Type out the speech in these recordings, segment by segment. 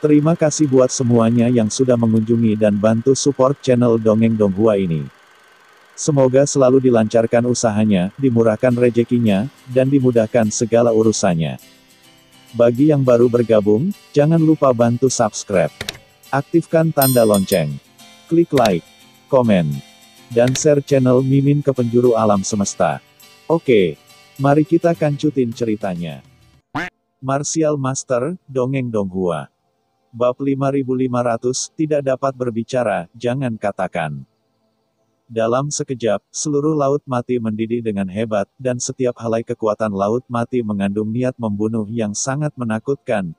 Terima kasih buat semuanya yang sudah mengunjungi dan bantu support channel Dongeng Donghua ini. Semoga selalu dilancarkan usahanya, dimurahkan rezekinya, dan dimudahkan segala urusannya. Bagi yang baru bergabung, jangan lupa bantu subscribe. Aktifkan tanda lonceng. Klik like, komen, dan share channel Mimin ke penjuru alam semesta. Oke, mari kita kancutin ceritanya. Martial Master, Dongeng Donghua. Bab 5500, tidak dapat berbicara, jangan katakan. Dalam sekejap, seluruh laut mati mendidih dengan hebat, dan setiap helai kekuatan laut mati mengandung niat membunuh yang sangat menakutkan,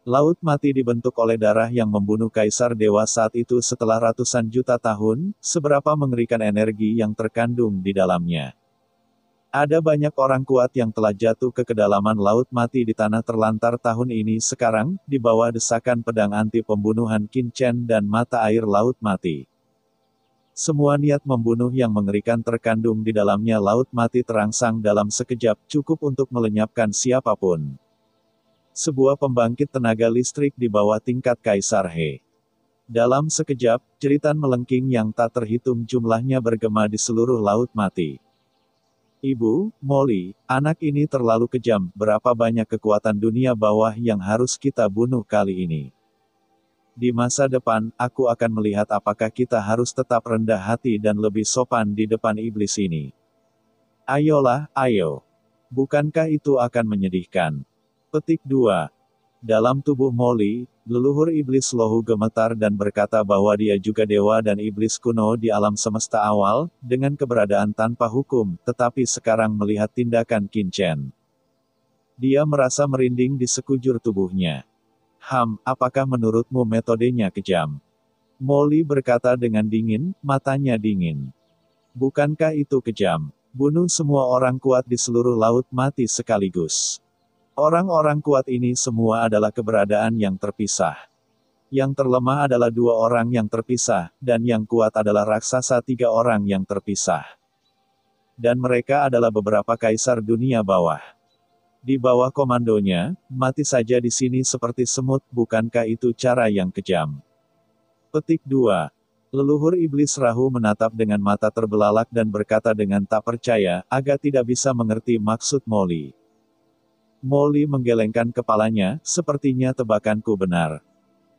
Laut mati dibentuk oleh darah yang membunuh Kaisar Dewa saat itu setelah ratusan juta tahun, seberapa mengerikan energi yang terkandung di dalamnya. Ada banyak orang kuat yang telah jatuh ke kedalaman laut mati di tanah terlantar tahun ini sekarang, di bawah desakan pedang anti pembunuhan Qin Chen dan mata air laut mati. Semua niat membunuh yang mengerikan terkandung di dalamnya laut mati terangsang dalam sekejap, cukup untuk melenyapkan siapapun. Sebuah pembangkit tenaga listrik di bawah tingkat Kaisar He. Dalam sekejap, jeritan melengking yang tak terhitung jumlahnya bergema di seluruh laut mati. Ibu, Molly, anak ini terlalu kejam, berapa banyak kekuatan dunia bawah yang harus kita bunuh kali ini. Di masa depan, aku akan melihat apakah kita harus tetap rendah hati dan lebih sopan di depan iblis ini. Ayolah, ayo. Bukankah itu akan menyedihkan? Petik 2. Dalam tubuh Molly, leluhur iblis Lohu gemetar dan berkata bahwa dia juga dewa dan iblis kuno di alam semesta awal, dengan keberadaan tanpa hukum, tetapi sekarang melihat tindakan Qin Chen. Dia merasa merinding di sekujur tubuhnya. Apakah menurutmu metodenya kejam? Molly berkata dengan dingin, matanya dingin. Bukankah itu kejam? Bunuh semua orang kuat di seluruh laut mati sekaligus. Orang-orang kuat ini semua adalah keberadaan yang terpisah. Yang terlemah adalah 2 orang yang terpisah, dan yang kuat adalah raksasa 3 orang yang terpisah. Dan mereka adalah beberapa kaisar dunia bawah. Di bawah komandonya, mati saja di sini seperti semut, bukankah itu cara yang kejam? Petik 2. Leluhur iblis Rahu menatap dengan mata terbelalak dan berkata dengan tak percaya, agak tidak bisa mengerti maksud Molly. Molly menggelengkan kepalanya, sepertinya tebakanku benar.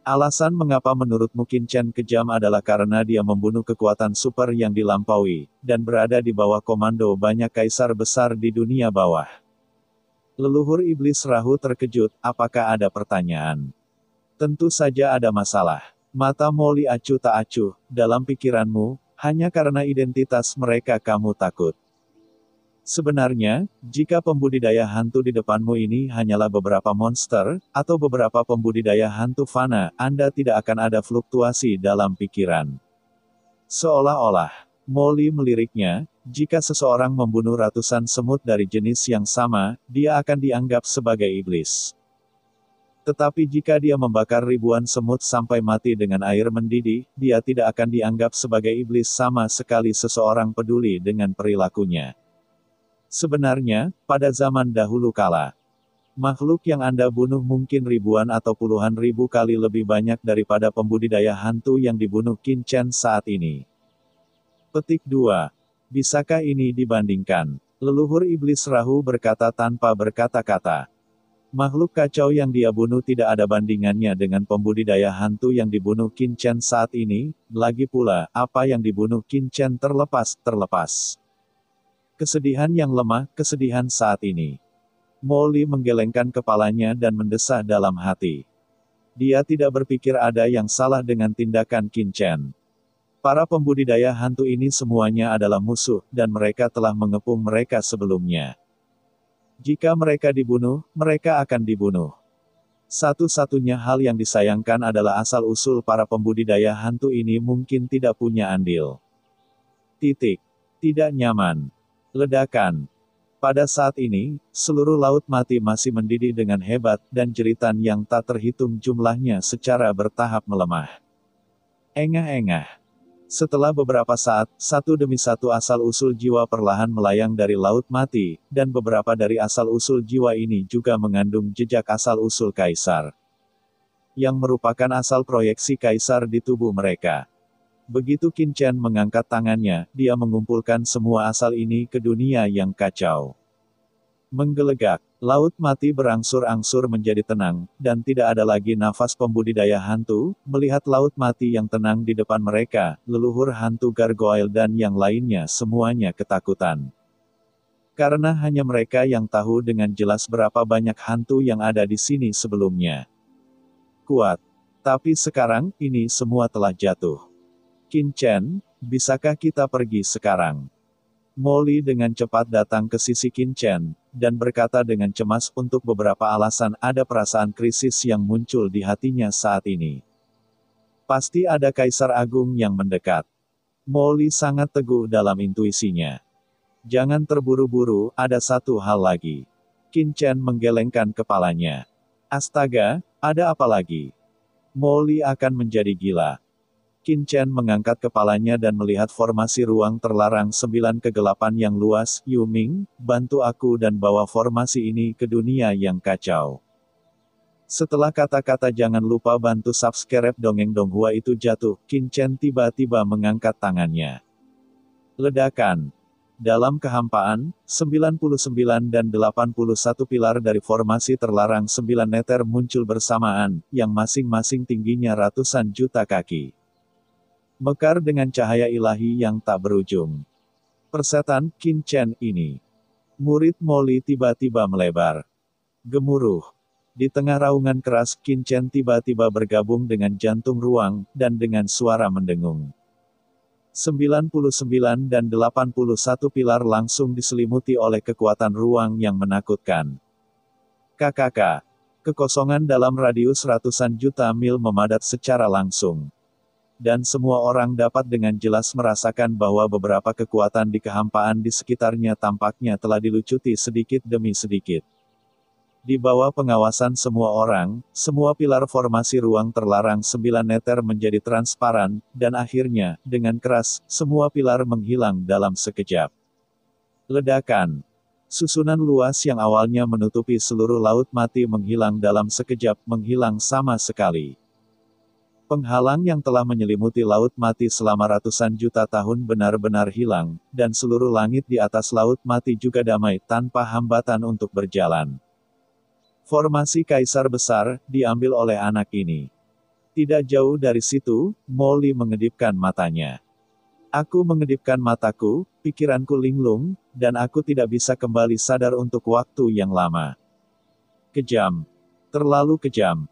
Alasan mengapa menurutmu Qin Chen kejam adalah karena dia membunuh kekuatan super yang dilampaui, dan berada di bawah komando banyak kaisar besar di dunia bawah. Leluhur iblis Rahu terkejut, apakah ada pertanyaan? Tentu saja ada masalah. Mata Molly acuh tak acuh, dalam pikiranmu, hanya karena identitas mereka kamu takut. Sebenarnya, jika pembudidaya hantu di depanmu ini hanyalah beberapa monster, atau beberapa pembudidaya hantu fana, Anda tidak akan ada fluktuasi dalam pikiran. Seolah-olah, Molly meliriknya, jika seseorang membunuh ratusan semut dari jenis yang sama, dia akan dianggap sebagai iblis. Tetapi jika dia membakar ribuan semut sampai mati dengan air mendidih, dia tidak akan dianggap sebagai iblis sama sekali seseorang peduli dengan perilakunya. Sebenarnya, pada zaman dahulu kala, makhluk yang Anda bunuh mungkin ribuan atau puluhan ribu kali lebih banyak daripada pembudidaya hantu yang dibunuh Qin Chen saat ini. Petik 2. Bisakah ini dibandingkan? Leluhur iblis Rahu berkata tanpa berkata-kata. Makhluk kacau yang dia bunuh tidak ada bandingannya dengan pembudidaya hantu yang dibunuh Qin Chen saat ini, lagi pula, apa yang dibunuh Qin Chen terlepas. Kesedihan yang lemah, kesedihan saat ini. Molly menggelengkan kepalanya dan mendesah dalam hati. Dia tidak berpikir ada yang salah dengan tindakan Qin Chen. Para pembudidaya hantu ini semuanya adalah musuh, dan mereka telah mengepung mereka sebelumnya. Jika mereka dibunuh, mereka akan dibunuh. Satu-satunya hal yang disayangkan adalah asal-usul para pembudidaya hantu ini mungkin tidak punya andil. Tidak nyaman. Ledakan. Pada saat ini, seluruh laut mati masih mendidih dengan hebat, dan jeritan yang tak terhitung jumlahnya secara bertahap melemah. Engah-engah. Setelah beberapa saat, satu demi satu asal-usul jiwa perlahan melayang dari Laut Mati, dan beberapa dari asal-usul jiwa ini juga mengandung jejak asal-usul Kaisar, yang merupakan asal proyeksi Kaisar di tubuh mereka. Begitu Qin Chen mengangkat tangannya, dia mengumpulkan semua asal ini ke dunia yang kacau. Menggelegak, Laut Mati berangsur-angsur menjadi tenang, dan tidak ada lagi nafas pembudidaya hantu. Melihat Laut Mati yang tenang di depan mereka, leluhur hantu gargoyle dan yang lainnya semuanya ketakutan. Karena hanya mereka yang tahu dengan jelas berapa banyak hantu yang ada di sini sebelumnya. Kuat. Tapi sekarang, ini semua telah jatuh. Qin Chen, bisakah kita pergi sekarang? Molly dengan cepat datang ke sisi Qin Chen, dan berkata dengan cemas untuk beberapa alasan ada perasaan krisis yang muncul di hatinya saat ini. Pasti ada Kaisar Agung yang mendekat. Molly sangat teguh dalam intuisinya. Jangan terburu-buru, ada satu hal lagi. Qin Chen menggelengkan kepalanya. Astaga, ada apa lagi? Molly akan menjadi gila. Qin Chen mengangkat kepalanya dan melihat formasi ruang terlarang 9 kegelapan yang luas. Yu Ming, bantu aku dan bawa formasi ini ke dunia yang kacau. Setelah kata-kata jangan lupa bantu subscribe dongeng Donghua itu jatuh, Qin Chen tiba-tiba mengangkat tangannya. Ledakan. Dalam kehampaan, 99 dan 81 pilar dari formasi terlarang 9 neter muncul bersamaan, yang masing-masing tingginya ratusan juta kaki. Mekar dengan cahaya ilahi yang tak berujung. Persetan Qin Chen ini. Murid Molly tiba-tiba melebar. Gemuruh. Di tengah raungan keras, Qin Chen tiba-tiba bergabung dengan jantung ruang, dan dengan suara mendengung. 99 dan 81 pilar langsung diselimuti oleh kekuatan ruang yang menakutkan. KKK. Kekosongan dalam radius ratusan juta mil memadat secara langsung. Dan semua orang dapat dengan jelas merasakan bahwa beberapa kekuatan di kehampaan di sekitarnya tampaknya telah dilucuti sedikit demi sedikit. Di bawah pengawasan semua orang, semua pilar formasi ruang terlarang 9 neter menjadi transparan, dan akhirnya, dengan keras, semua pilar menghilang dalam sekejap. Ledakan. Susunan luas yang awalnya menutupi seluruh Laut Mati menghilang dalam sekejap, menghilang sama sekali. Penghalang yang telah menyelimuti Laut Mati selama ratusan juta tahun benar-benar hilang, dan seluruh langit di atas Laut Mati juga damai tanpa hambatan untuk berjalan. Formasi Kaisar Besar, diambil oleh anak ini. Tidak jauh dari situ, Molly mengedipkan matanya. Aku mengedipkan mataku, pikiranku linglung, dan aku tidak bisa kembali sadar untuk waktu yang lama. Kejam. Terlalu kejam.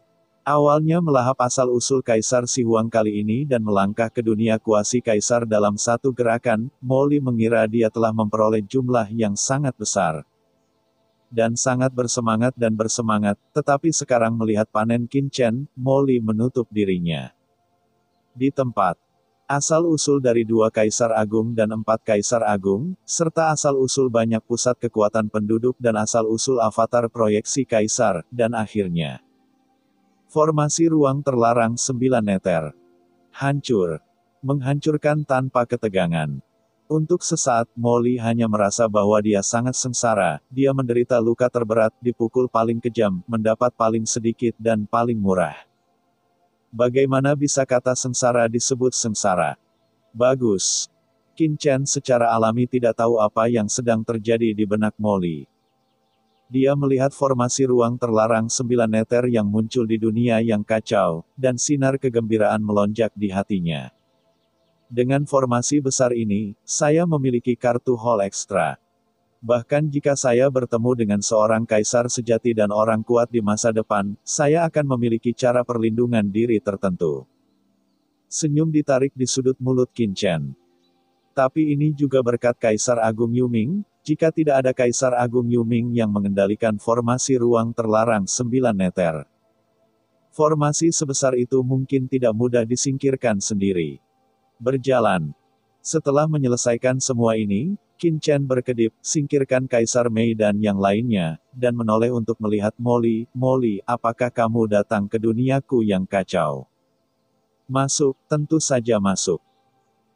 Awalnya melahap asal-usul Kaisar Si Huang kali ini dan melangkah ke dunia kuasi Kaisar dalam satu gerakan, Molly mengira dia telah memperoleh jumlah yang sangat besar. Dan sangat bersemangat, tetapi sekarang melihat panen Qin Chen, Molly menutup dirinya. Di tempat. Asal-usul dari 2 Kaisar Agung dan 4 Kaisar Agung, serta asal-usul banyak pusat kekuatan penduduk dan asal-usul avatar proyeksi Kaisar, dan akhirnya. Formasi ruang terlarang 9 neter. Hancur. Menghancurkan tanpa ketegangan. Untuk sesaat, Molly hanya merasa bahwa dia sangat sengsara, dia menderita luka terberat, dipukul paling kejam, mendapat paling sedikit dan paling murah. Bagaimana bisa kata sengsara disebut sengsara? Bagus. Qin Chen secara alami tidak tahu apa yang sedang terjadi di benak Molly. Dia melihat formasi ruang terlarang 9 neter yang muncul di dunia yang kacau, dan sinar kegembiraan melonjak di hatinya. Dengan formasi besar ini, saya memiliki kartu hall ekstra. Bahkan jika saya bertemu dengan seorang kaisar sejati dan orang kuat di masa depan, saya akan memiliki cara perlindungan diri tertentu. Senyum ditarik di sudut mulut Qin Chen. Tapi ini juga berkat Kaisar Agung Yu Ming. Jika tidak ada Kaisar Agung Yu Ming yang mengendalikan formasi ruang terlarang 9 neter. Formasi sebesar itu mungkin tidak mudah disingkirkan sendiri. Berjalan. Setelah menyelesaikan semua ini, Qin Chen berkedip, singkirkan Kaisar Mei dan yang lainnya, dan menoleh untuk melihat Molly. Molly, apakah kamu datang ke duniaku yang kacau? Masuk, tentu saja masuk.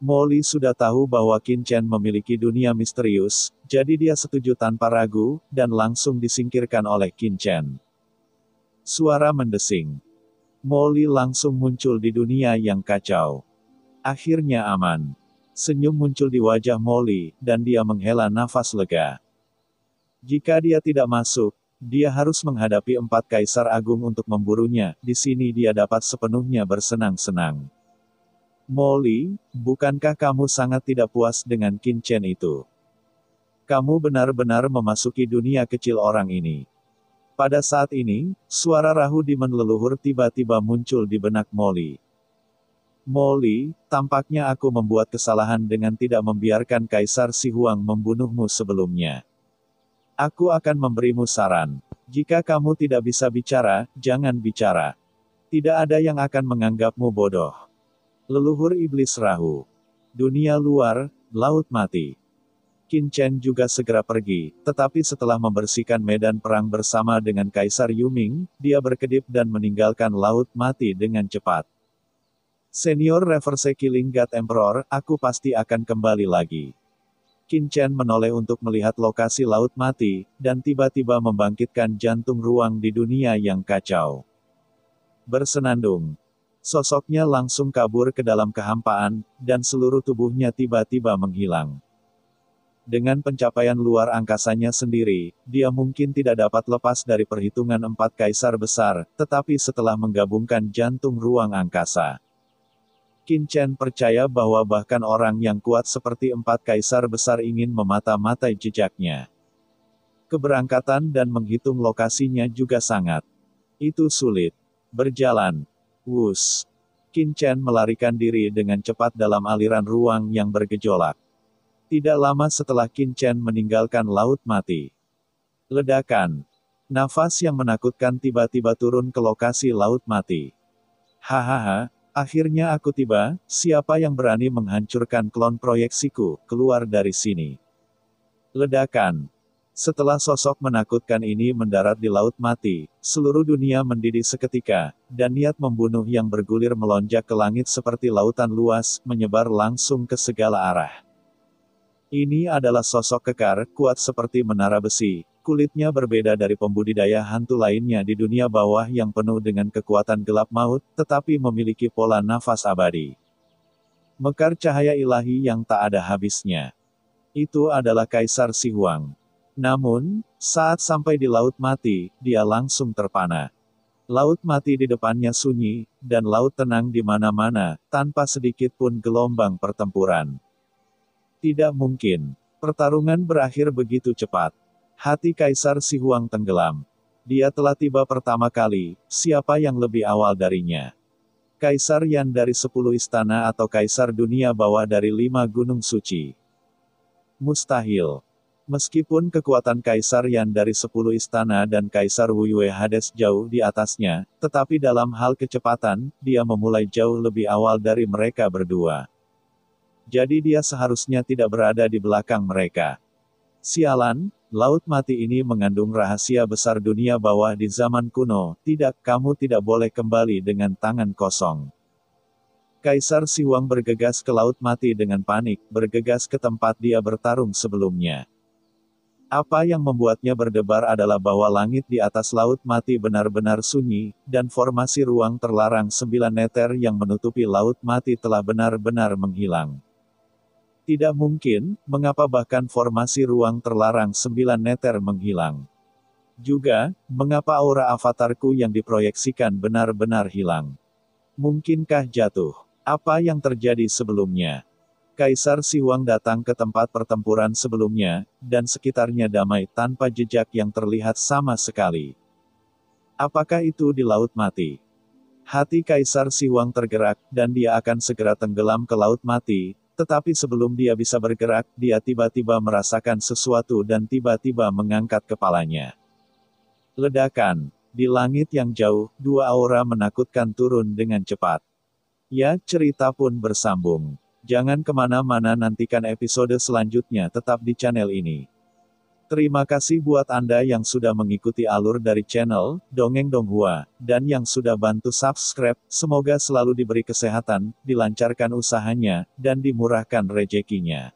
Molly sudah tahu bahwa Qin Chen memiliki dunia misterius, jadi dia setuju tanpa ragu, dan langsung disingkirkan oleh Qin Chen. Suara mendesing. Molly langsung muncul di dunia yang kacau. Akhirnya aman. Senyum muncul di wajah Molly, dan dia menghela nafas lega. Jika dia tidak masuk, dia harus menghadapi 4 kaisar agung untuk memburunya. Di sini dia dapat sepenuhnya bersenang-senang. Molly, bukankah kamu sangat tidak puas dengan Qin Chen itu? Kamu benar-benar memasuki dunia kecil orang ini. Pada saat ini, suara rahu Demon leluhur tiba-tiba muncul di benak Molly. Molly, tampaknya aku membuat kesalahan dengan tidak membiarkan Kaisar Si Huang membunuhmu sebelumnya. Aku akan memberimu saran. Jika kamu tidak bisa bicara, jangan bicara. Tidak ada yang akan menganggapmu bodoh. Leluhur Iblis Rahu. Dunia luar, Laut Mati. Qin Chen juga segera pergi, tetapi setelah membersihkan medan perang bersama dengan Kaisar Yuming, dia berkedip dan meninggalkan Laut Mati dengan cepat. Senior Reverse Killing God Emperor, aku pasti akan kembali lagi. Qin Chen menoleh untuk melihat lokasi Laut Mati, dan tiba-tiba membangkitkan jantung ruang di dunia yang kacau. Bersenandung. Sosoknya langsung kabur ke dalam kehampaan, dan seluruh tubuhnya tiba-tiba menghilang. Dengan pencapaian luar angkasanya sendiri, dia mungkin tidak dapat lepas dari perhitungan 4 kaisar besar, tetapi setelah menggabungkan jantung ruang angkasa. Qin Chen percaya bahwa bahkan orang yang kuat seperti 4 kaisar besar ingin memata-matai jejaknya. Keberangkatan dan menghitung lokasinya juga sangat. Itu sulit. Berjalan. Wus. Qin Chen melarikan diri dengan cepat dalam aliran ruang yang bergejolak. Tidak lama setelah Qin Chen meninggalkan Laut Mati. Ledakan. Nafas yang menakutkan tiba-tiba turun ke lokasi Laut Mati. Hahaha, akhirnya aku tiba, siapa yang berani menghancurkan klon proyeksiku, keluar dari sini. Ledakan. Setelah sosok menakutkan ini mendarat di Laut Mati, seluruh dunia mendidih seketika, dan niat membunuh yang bergulir melonjak ke langit seperti lautan luas, menyebar langsung ke segala arah. Ini adalah sosok kekar, kuat seperti menara besi, kulitnya berbeda dari pembudidaya hantu lainnya di dunia bawah yang penuh dengan kekuatan gelap maut, tetapi memiliki pola nafas abadi. Mekar cahaya ilahi yang tak ada habisnya. Itu adalah Kaisar Si Huang. Namun, saat sampai di Laut Mati, dia langsung terpana. Laut Mati di depannya sunyi, dan laut tenang di mana-mana, tanpa sedikit pun gelombang pertempuran. Tidak mungkin. Pertarungan berakhir begitu cepat. Hati Kaisar Si Huang tenggelam. Dia telah tiba pertama kali, siapa yang lebih awal darinya? Kaisar Yan dari 10 istana atau Kaisar dunia bawah dari 5 gunung suci? Mustahil. Meskipun kekuatan Kaisar Yan dari 10 istana dan Kaisar Wu Yue Hades jauh di atasnya, tetapi dalam hal kecepatan, dia memulai jauh lebih awal dari mereka berdua. Jadi dia seharusnya tidak berada di belakang mereka. Sialan, Laut Mati ini mengandung rahasia besar dunia bawah di zaman kuno, tidak, kamu tidak boleh kembali dengan tangan kosong. Kaisar Si Huang bergegas ke Laut Mati dengan panik, bergegas ke tempat dia bertarung sebelumnya. Apa yang membuatnya berdebar adalah bahwa langit di atas Laut Mati benar-benar sunyi, dan formasi ruang terlarang 9 neter yang menutupi Laut Mati telah benar-benar menghilang. Tidak mungkin, mengapa bahkan formasi ruang terlarang 9 neter menghilang. Juga, mengapa aura avatarku yang diproyeksikan benar-benar hilang. Mungkinkah jatuh? Apa yang terjadi sebelumnya? Kaisar Si Huang datang ke tempat pertempuran sebelumnya, dan sekitarnya damai tanpa jejak yang terlihat sama sekali. Apakah itu di Laut Mati? Hati Kaisar Si Huang tergerak, dan dia akan segera tenggelam ke Laut Mati, tetapi sebelum dia bisa bergerak, dia tiba-tiba merasakan sesuatu dan tiba-tiba mengangkat kepalanya. Ledakan. Di langit yang jauh, 2 aura menakutkan turun dengan cepat. Ya, cerita pun bersambung. Jangan kemana-mana, nantikan episode selanjutnya tetap di channel ini. Terima kasih buat Anda yang sudah mengikuti alur dari channel Dongeng Donghua, dan yang sudah bantu subscribe. Semoga selalu diberi kesehatan, dilancarkan usahanya, dan dimurahkan rezekinya.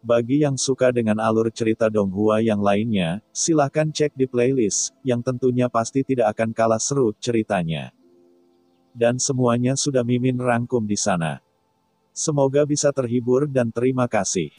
Bagi yang suka dengan alur cerita Donghua yang lainnya, silahkan cek di playlist, yang tentunya pasti tidak akan kalah seru ceritanya. Dan semuanya sudah Mimin rangkum di sana. Semoga bisa terhibur dan terima kasih.